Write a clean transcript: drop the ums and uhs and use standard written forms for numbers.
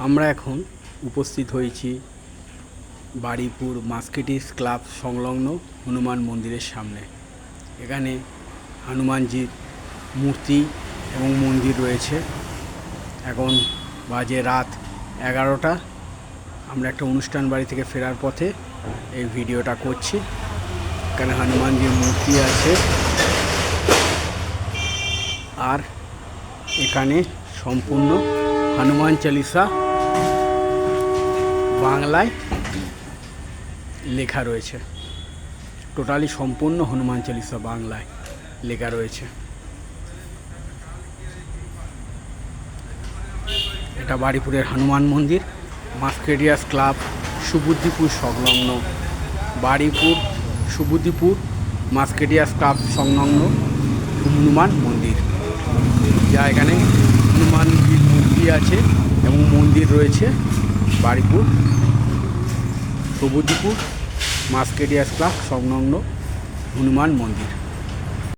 আমরা এখন উপস্থিত হয়েছি বারুইপুর মার্কেটিস ক্লাব সংলগ্ন হনুমান মন্দিরের সামনে। এখানে হনুমানজির মূর্তি এবং মন্দির রয়েছে। এখন বাজে রাত 11টা। আমরা একটা অনুষ্ঠান বাড়ি থেকে ফেরার পথে এই ভিডিওটা করছি। এখানে হনুমানজির মূর্তি আছে, আর এখানে সম্পূর্ণ হনুমান চালিসা বাংলায় লেখা রয়েছে। টোটালি সম্পূর্ণ হনুমান চালিসা বাংলায় লেখা রয়েছে। এটা বারুইপুরের হনুমান মন্দির, মার্কেটিয়াস ক্লাব সুবুদ্ধিপুর সংলগ্ন। বারুইপুর সুবুদ্ধিপুর মার্কেটিয়াস ক্লাব সংলগ্ন হনুমান মন্দির, যা এখানে হনুমানজির মূর্তি আছে এবং মন্দির রয়েছে। বারুইপুর সুবুদ্ধিপুর মার্কেটিয়াস ক্লাব সংলগ্ন হনুমান মন্দির।